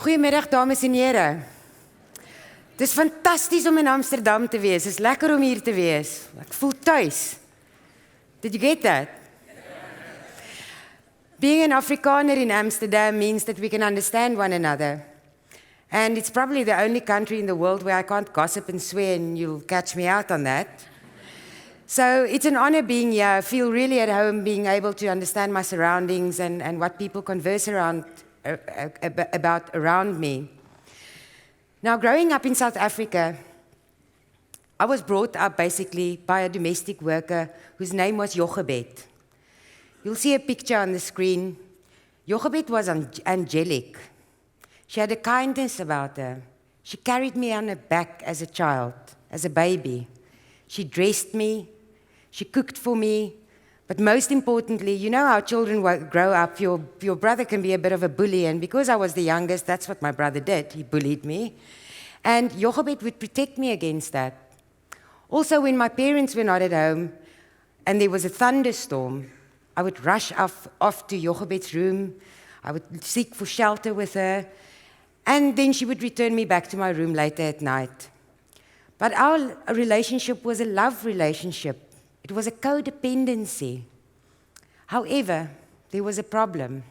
Goedemiddag dames en heren. Het is fantastisch om in Amsterdam te wees. Het is lekker om hier te wees. Ik voel thuis. Did you get that? Being an Afrikaner in Amsterdam means that we can understand one another. And it's probably the only country in the world where I can't gossip and swear, and you'll catch me out on that. So it's an honor being here. I feel really at home being able to understand my surroundings and what people converse about around me. Now, growing up in South Africa, I was brought up basically by a domestic worker whose name was Jochebed. You'll see a picture on the screen. Jochebed was angelic. She had a kindness about her. She carried me on her back as a child, as a baby. She dressed me. She cooked for me. But most importantly, you know how children grow up. Your brother can be a bit of a bully, and because I was the youngest, that's what my brother did. He bullied me. And Jochebed would protect me against that. Also, when my parents were not at home and there was a thunderstorm, I would rush off to Jochebed's room. I would seek for shelter with her. And then she would return me back to my room later at night. But our relationship was a love relationship. It was a codependency. However, there was a problem.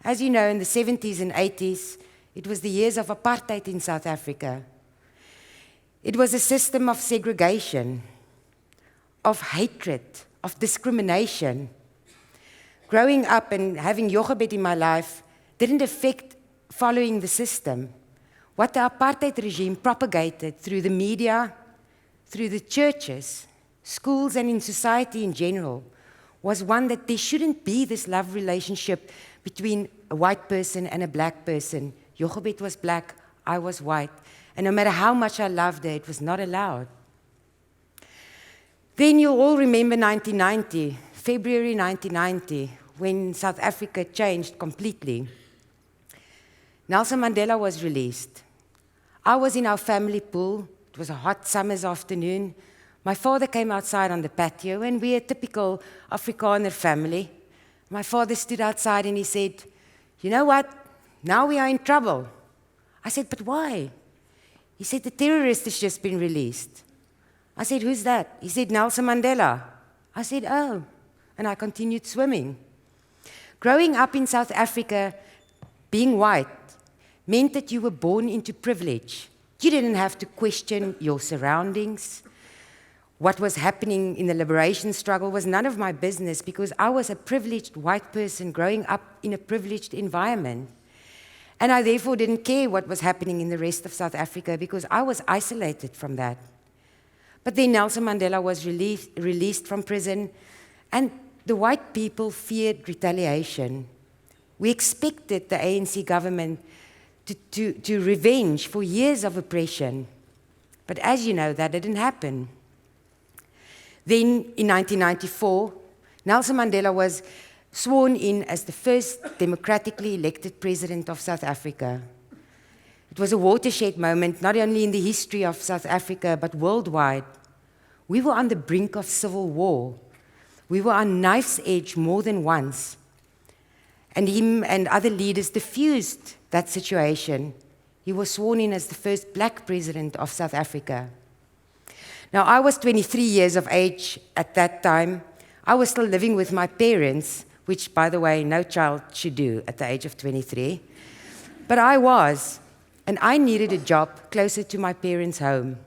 As you know, in the 70s and 80s, it was the years of apartheid in South Africa. It was a system of segregation, of hatred, of discrimination. Growing up and having Jochebed in my life didn't affect following the system. What the apartheid regime propagated through the media, through the churches, schools, and in society in general, was one that there shouldn't be this love relationship between a white person and a black person. Jochebed was black, I was white. And no matter how much I loved her, it was not allowed. Then you'll all remember 1990, February 1990, when South Africa changed completely. Nelson Mandela was released. I was in our family pool. It was a hot summer's afternoon. My father came outside on the patio, and we're a typical Afrikaner family. My father stood outside and he said, "You know what? Now we are in trouble." I said, "But why?" He said, "The terrorist has just been released." I said, "Who's that?" He said, "Nelson Mandela." I said, "Oh," and I continued swimming. Growing up in South Africa, being white meant that you were born into privilege. You didn't have to question your surroundings. What was happening in the liberation struggle was none of my business because I was a privileged white person growing up in a privileged environment. And I therefore didn't care what was happening in the rest of South Africa because I was isolated from that. But then Nelson Mandela was released from prison, and the white people feared retaliation. We expected the ANC government to revenge for years of oppression. But as you know, that didn't happen. Then, in 1994, Nelson Mandela was sworn in as the first democratically elected president of South Africa. It was a watershed moment, not only in the history of South Africa, but worldwide. We were on the brink of civil war. We were on knife's edge more than once. And him and other leaders diffused that situation. He was sworn in as the first black president of South Africa. Now, I was 23 years of age at that time. I was still living with my parents, which, by the way, no child should do at the age of 23. But I was, and I needed a job closer to my parents' home.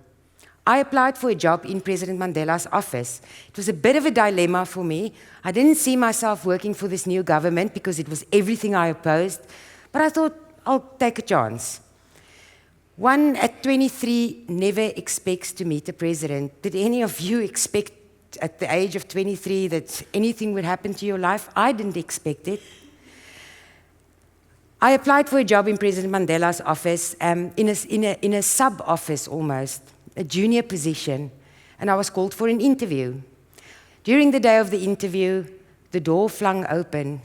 I applied for a job in President Mandela's office. It was a bit of a dilemma for me. I didn't see myself working for this new government because it was everything I opposed, but I thought, I'll take a chance. One at 23 never expects to meet a president. Did any of you expect at the age of 23 that anything would happen to your life? I didn't expect it. I applied for a job in President Mandela's office, in a sub-office almost, a junior position, and I was called for an interview. During the day of the interview, the door flung open.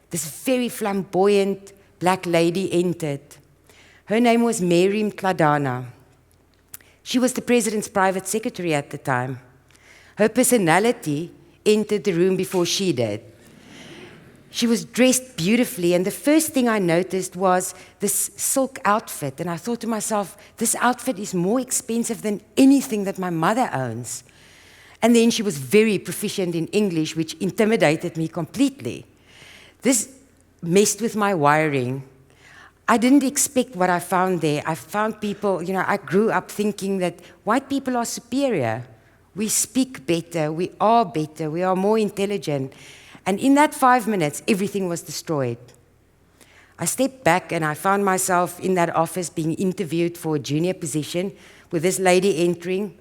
This very flamboyant black lady entered. Her name was Mary Mkladana. She was the president's private secretary at the time. Her personality entered the room before she did. She was dressed beautifully, and the first thing I noticed was this silk outfit. And I thought to myself, this outfit is more expensive than anything that my mother owns. And then she was very proficient in English, which intimidated me completely. This messed with my wiring. I didn't expect what I found there. I found people, I grew up thinking that white people are superior. We speak better, we are more intelligent. And in that 5 minutes, everything was destroyed. I stepped back and I found myself in that office being interviewed for a junior position with this lady entering.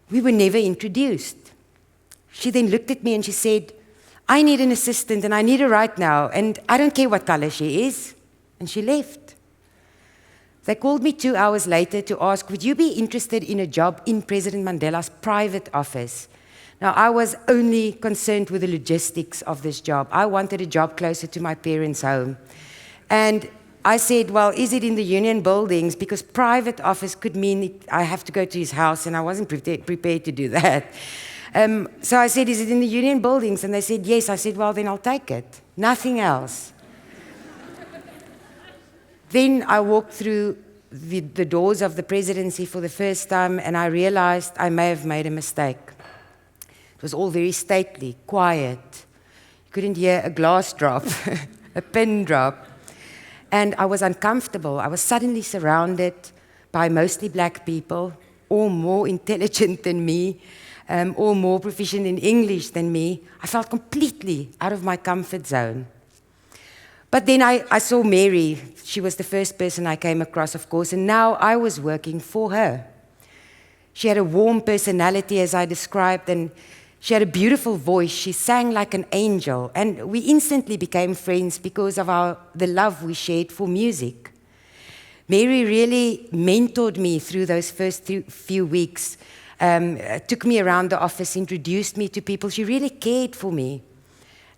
We were never introduced. She then looked at me and she said, I need an assistant and I need her right now, and I don't care what color she is. And she left. They called me 2 hours later to ask, would you be interested in a job in President Mandela's private office? Now, I was only concerned with the logistics of this job. I wanted a job closer to my parents' home. And I said, well, is it in the union buildings? Because private office could mean I have to go to his house, and I wasn't prepared to do that. So I said, is it in the union buildings? And they said, yes. I said, well, then I'll take it. Nothing else. Then I walked through the doors of the presidency for the first time, and I realized I may have made a mistake. It was all very stately, quiet. You couldn't hear a glass drop, a pin drop. And I was uncomfortable. I was suddenly surrounded by mostly black people, all more intelligent than me, all more proficient in English than me. I felt completely out of my comfort zone. But then I saw Mary. She was the first person I came across, of course, and now I was working for her. She had a warm personality, as I described, and she had a beautiful voice. She sang like an angel, and we instantly became friends because of the love we shared for music. Mary really mentored me through those first few weeks, took me around the office, introduced me to people. She really cared for me.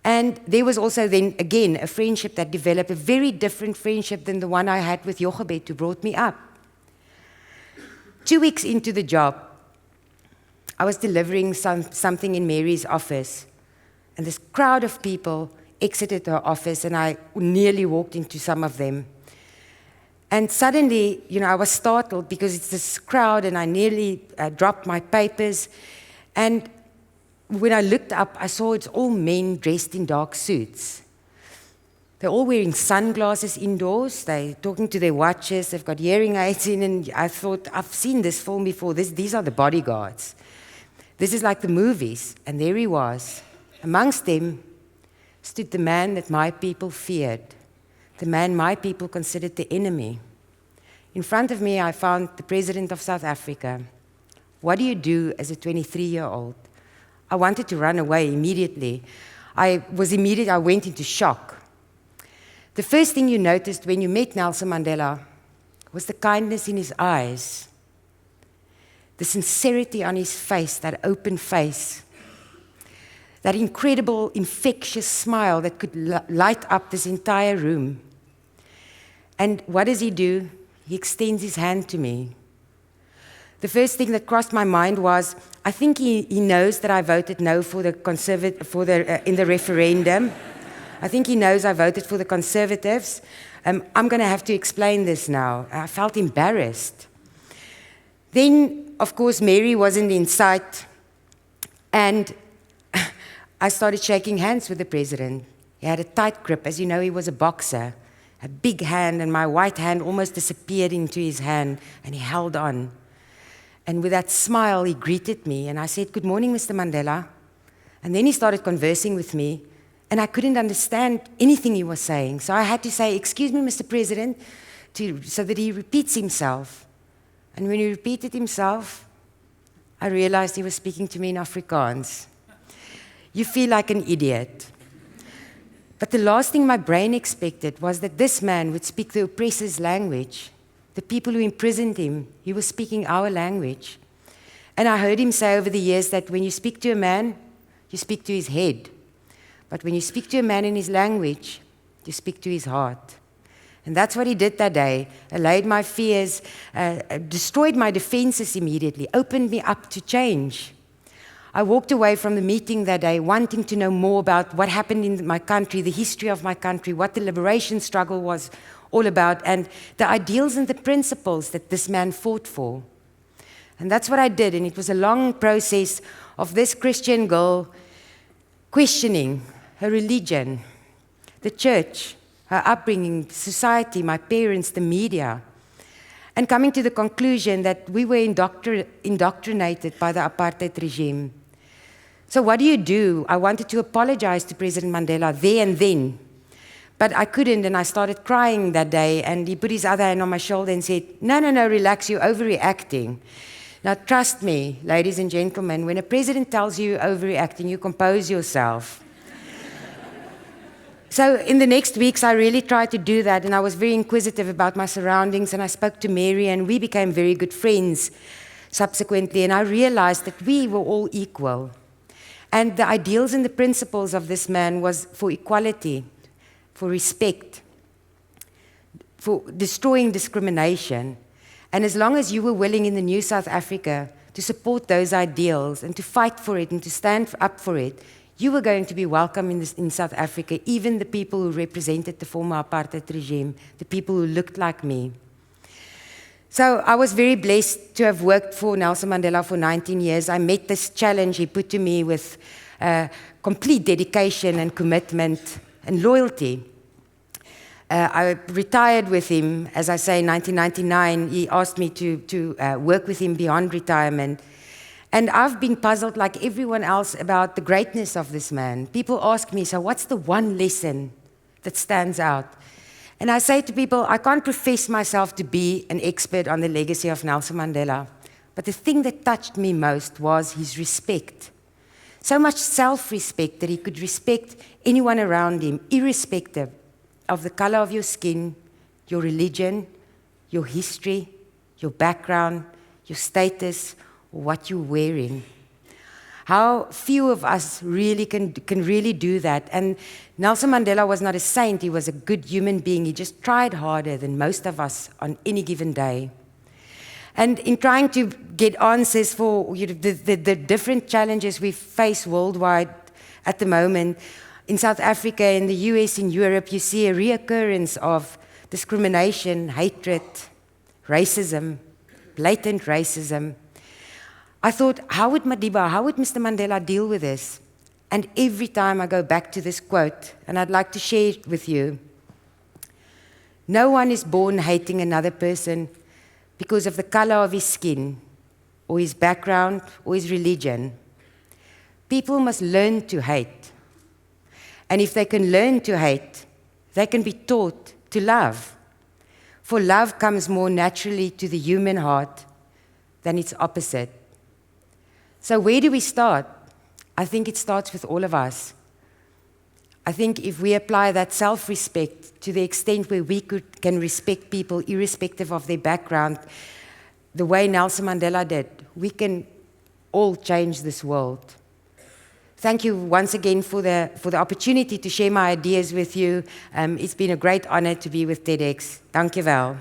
And there was also then, again, a friendship that developed, a very different friendship than the one I had with Jochebed, who brought me up. 2 weeks into the job, I was delivering something in Mary's office, and this crowd of people exited her office, and I nearly walked into some of them. And suddenly, I was startled because it's this crowd, and I nearly dropped my papers. And when I looked up, I saw it's all men dressed in dark suits. They're all wearing sunglasses indoors. They're talking to their watches. They've got hearing aids in, and I thought, I've seen this film before. These are the bodyguards. This is like the movies. And there he was. Amongst them stood the man that my people feared, the man my people considered the enemy. In front of me, I found the President of South Africa. What do you do as a 23-year-old? I wanted to run away immediately. I went into shock. The first thing you noticed when you met Nelson Mandela was the kindness in his eyes, the sincerity on his face, that open face, that incredible, infectious smile that could light up this entire room. And what does he do? He extends his hand to me. The first thing that crossed my mind was, I think he knows that I voted no in the referendum. I think he knows I voted for the Conservatives. I'm going to have to explain this now. I felt embarrassed. Then, of course, Mary wasn't in sight, and I started shaking hands with the president. He had a tight grip. As you know, he was a boxer, a big hand, and my white hand almost disappeared into his hand, and he held on. And with that smile, he greeted me, and I said, "Good morning, Mr. Mandela." And then he started conversing with me, and I couldn't understand anything he was saying. So I had to say, "Excuse me, Mr. President," so that he repeats himself. And when he repeated himself, I realized he was speaking to me in Afrikaans. You feel like an idiot. But the last thing my brain expected was that this man would speak the oppressor's language. The people who imprisoned him, he was speaking our language. And I heard him say over the years that when you speak to a man, you speak to his head. But when you speak to a man in his language, you speak to his heart. And that's what he did that day. Allayed my fears, destroyed my defenses immediately, opened me up to change. I walked away from the meeting that day wanting to know more about what happened in my country, the history of my country, what the liberation struggle was all about, and the ideals and the principles that this man fought for. And that's what I did, and it was a long process of this Christian girl questioning her religion, the church, her upbringing, society, my parents, the media, and coming to the conclusion that we were indoctrinated by the apartheid regime. So what do? I wanted to apologize to President Mandela there and then, but I couldn't, and I started crying that day, and he put his other hand on my shoulder and said, no, relax, you're overreacting. Now, trust me, ladies and gentlemen, when a president tells you you're overreacting, you compose yourself. So in the next weeks, I really tried to do that, and I was very inquisitive about my surroundings, and I spoke to Mary, and we became very good friends subsequently, and I realized that we were all equal. And the ideals and the principles of this man was for equality, for respect, for destroying discrimination. And as long as you were willing in the new South Africa to support those ideals and to fight for it and to stand up for it, you were going to be welcome in South Africa, even the people who represented the former apartheid regime, the people who looked like me. So I was very blessed to have worked for Nelson Mandela for 19 years. I met this challenge he put to me with complete dedication and commitment and loyalty. I retired with him, as I say, in 1999. He asked me to work with him beyond retirement. And I've been puzzled, like everyone else, about the greatness of this man. People ask me, so what's the one lesson that stands out? And I say to people, I can't profess myself to be an expert on the legacy of Nelson Mandela. But the thing that touched me most was his respect. So much self-respect that he could respect anyone around him, irrespective of the color of your skin, your religion, your history, your background, your status, or what you're wearing. How few of us really can really do that. And Nelson Mandela was not a saint, he was a good human being. He just tried harder than most of us on any given day. And in trying to get answers for the different challenges we face worldwide at the moment, in South Africa, in the US, in Europe, you see a reoccurrence of discrimination, hatred, racism, blatant racism. I thought, how would Mr. Mandela deal with this? And every time I go back to this quote, and I'd like to share it with you. No one is born hating another person because of the color of his skin, or his background, or his religion. People must learn to hate. And if they can learn to hate, they can be taught to love. For love comes more naturally to the human heart than its opposite. So where do we start? I think it starts with all of us. I think if we apply that self-respect to the extent where we can respect people irrespective of their background, the way Nelson Mandela did, we can all change this world. Thank you once again for the opportunity to share my ideas with you. It's been a great honor to be with TEDx. Dank je wel.